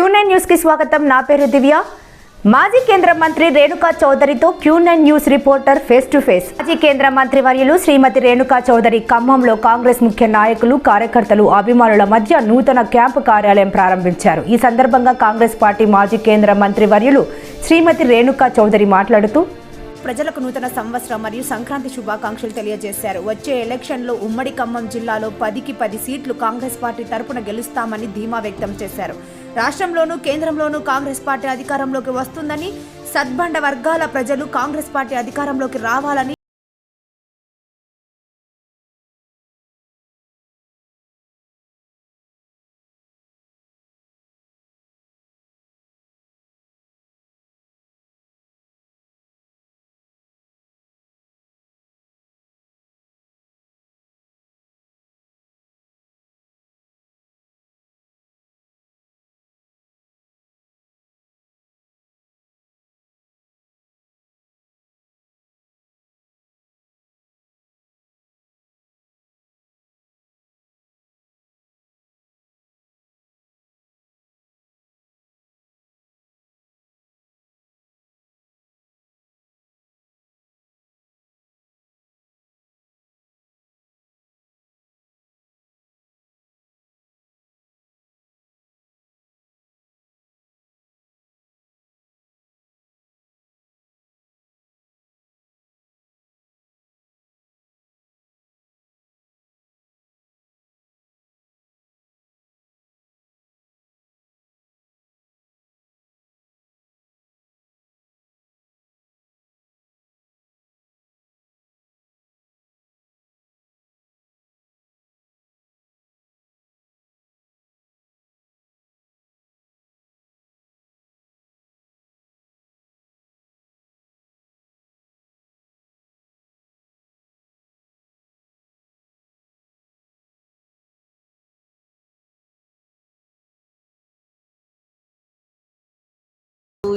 Q9 news కి స్వాగతం. నా పేరు దివ్య. మాజీ కేంద్ర మంత్రి రేణుకా చౌదరితో Q9 news reporter face to face. మాజీ కేంద్ర మంత్రి వర్యులు శ్రీమతి రేణుకా చౌదరి ఖమ్మంలో కాంగ్రెస్ ముఖ్య నాయకులు, కార్యకర్తలు, అభిమానుల మధ్య నూతన క్యాంపు కార్యాలయం ప్రారంభించారు. ఈ సందర్భంగా కాంగ్రెస్ పార్టీ మాజీ కేంద్ర మంత్రి వర్యులు శ్రీమతి రేణుకా చౌదరి మాట్లాడుతూ ప్రజలకు నూతన సంవత్సరం మరియు సంక్రాంతి శుభాకాంక్షలు తెలియజేశారు. వచ్చే ఎలక్షన్లో ఉమ్మడి ఖమ్మం జిల్లాలో 10కి 10 సీట్లు కాంగ్రెస్ పార్టీ తరపున గెలుస్తామని ధీమా వ్యక్తం చేశారు. రాష్ట్రంలోనూ కేంద్రంలోనూ కాంగ్రెస్ పార్టీ అధికారంలోకి వస్తుందని, సద్బండ వర్గాల ప్రజలు కాంగ్రెస్ పార్టీ అధికారంలోకి రావాలని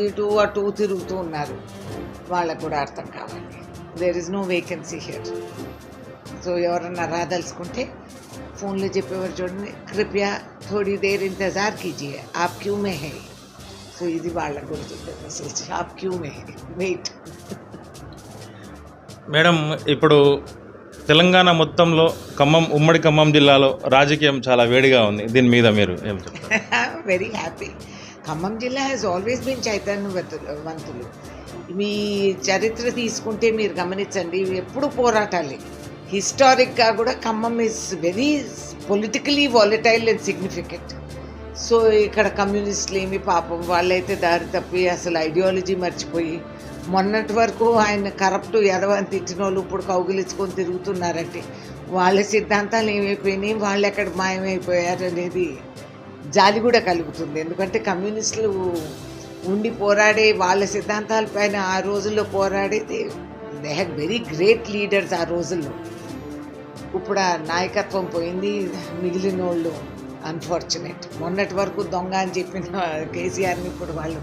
ఇటు అటు తిరుగుతూ ఉన్నారు. వాళ్ళకు కూడా అర్థం కావాలి. There is no vacancy here. So ఎవరన్నా రాదలుచుకుంటే ఫోన్లో చెప్పేవారు చూడండి, కృపయా థోడీ దేర్ ఇంతజార్ కీజియే ఆప్ క్యూ మే హై. సో ఇది వాళ్ళకు కూడా చెప్పే మెసేజ్, ఆప్ క్యూ మే హై, వెయిట్. మేడం, ఇప్పుడు తెలంగాణ మొత్తంలో ఉమ్మడి ఖమ్మం జిల్లాలో రాజకీయం చాలా వేడిగా ఉంది. దీని మీద మీరు ఏం చెప్తారు? Very happy. ఖమ్మం జిల్లా హ్యాస్ ఆల్వేస్ బీన్ చైతన్యవంతులు. మీ చరిత్ర తీసుకుంటే మీరు గమనించండి, ఎప్పుడు పోరాటాలి. హిస్టారిక్గా కూడా Khammam is very politically volatile and significant. So ఇక్కడ కమ్యూనిస్టులు ఏమి పాపం వాళ్ళైతే దారి తప్పి అసలు ఐడియాలజీ మర్చిపోయి మొన్నటి వరకు ఆయన కరప్ట్ ఎదవని తిట్టిన వాళ్ళు ఇప్పుడు కౌగిలించుకొని తిరుగుతున్నారంటే వాళ్ళ సిద్ధాంతాలు ఏమైపోయినాయి, వాళ్ళు ఎక్కడ మాయమైపోయారు అనేది జాలి కూడా కలుగుతుంది. ఎందుకంటే కమ్యూనిస్టులు ఉండి పోరాడే వాళ్ళ సిద్ధాంతాలపైన ఆ రోజుల్లో పోరాడేది, they had very great leaders ఆ రోజుల్లో. ఇప్పుడు ఆ నాయకత్వం పోయింది, మిగిలిన వాళ్ళు అన్ఫార్చునేట్. మొన్నటి వరకు దొంగ అని చెప్పిన కేసీఆర్ని ఇప్పుడు వాళ్ళు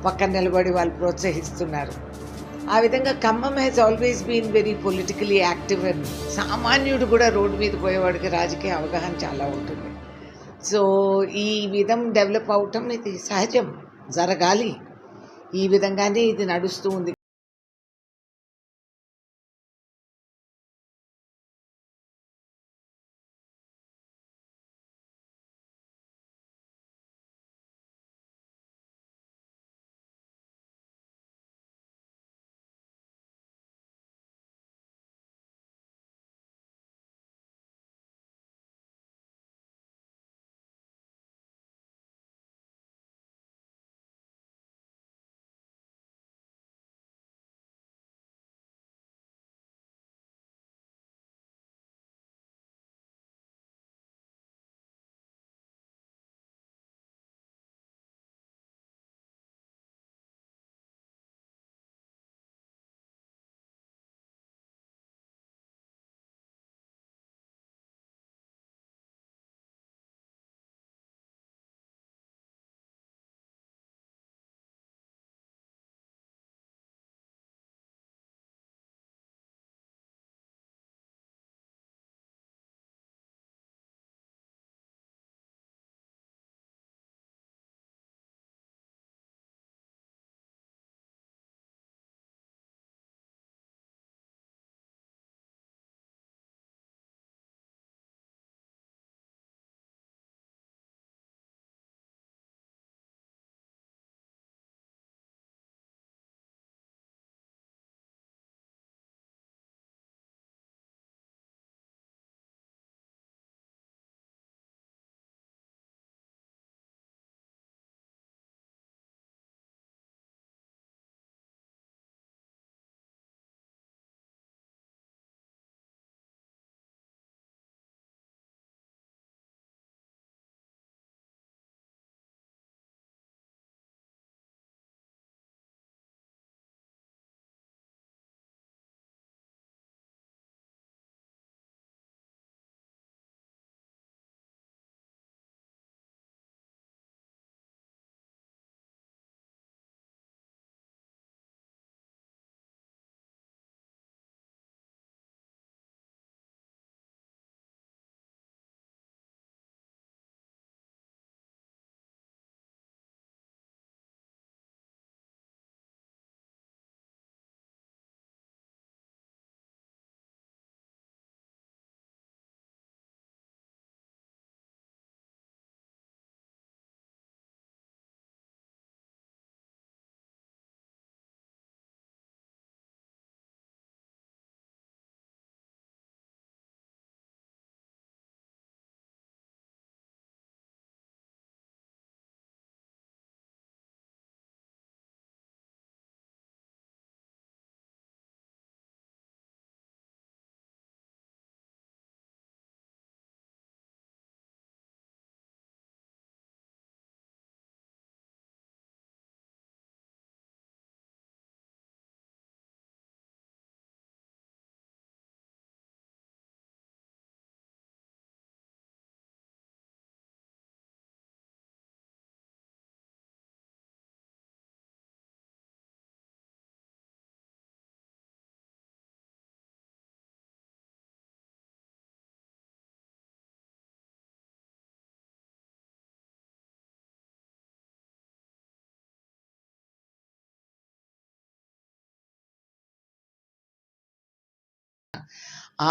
పక్కన నిలబడి వాళ్ళు ప్రోత్సహిస్తున్నారు. ఆ విధంగా Khammam has always been very politically active. And సామాన్యుడు కూడా రోడ్డు మీద పోయేవాడికి రాజకీయ అవగాహన చాలా ఉంటుంది. సో ఈ విధం డెవలప్ అవటం ఇది సహజం, జరగాలి. ఈ విధంగానే ఇది నడుస్తూ ఉంది.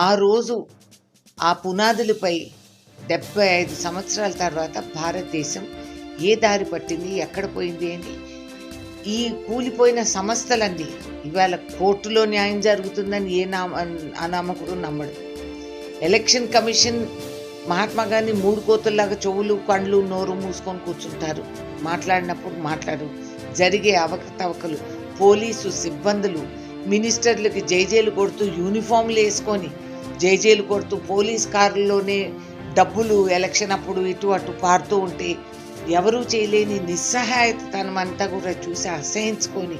ఆ రోజు ఆ పునాదులపై 75 సంవత్సరాల తర్వాత భారతదేశం ఏ దారి పట్టింది, ఎక్కడ పోయింది అని ఈ కూలిపోయిన సంస్థలన్నీ ఇవాళ కోర్టులో న్యాయం జరుగుతుందని అనామకుడు నమ్మడు. ఎలక్షన్ కమిషన్ మహాత్మా గాంధీ 3 కోతుల్లాగా చెవులు కళ్ళు నోరు మూసుకొని కూర్చుంటారు, మాట్లాడినప్పుడు మాట్లాడు. జరిగే అవకతవకలు, పోలీసు సిబ్బందులు మినిస్టర్లకి జైజేలు కొడుతూ యూనిఫామ్లు వేసుకొని జైజేలు కొడుతూ పోలీస్ కారుల్లోనే డబ్బులు ఎలక్షన్ అప్పుడు ఇటు అటు పారుతూ ఉంటే ఎవరూ చేయలేని నిస్సహాయతనం అంతా కూడా చూసి అసహించుకొని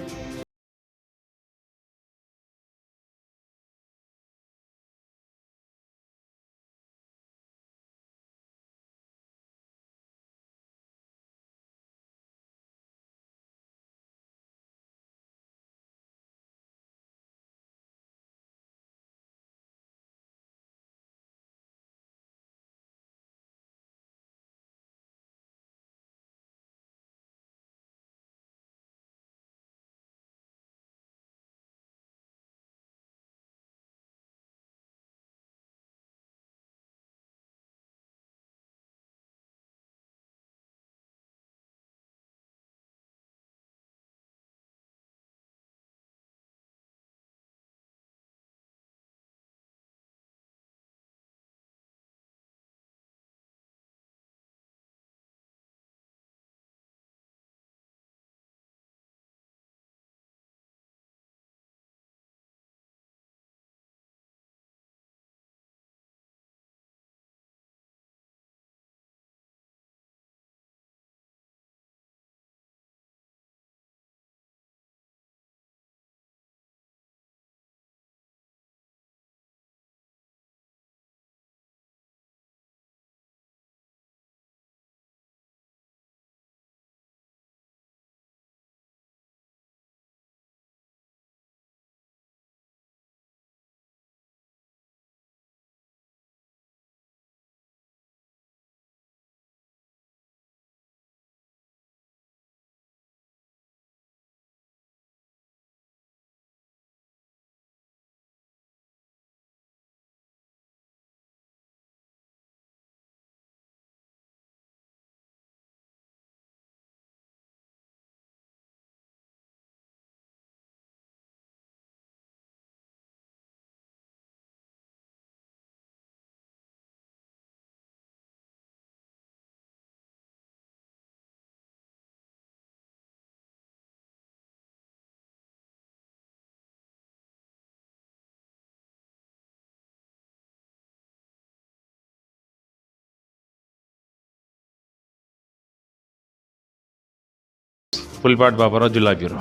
పులిపాటి బాబారావు, జిల్లా బ్యూరో.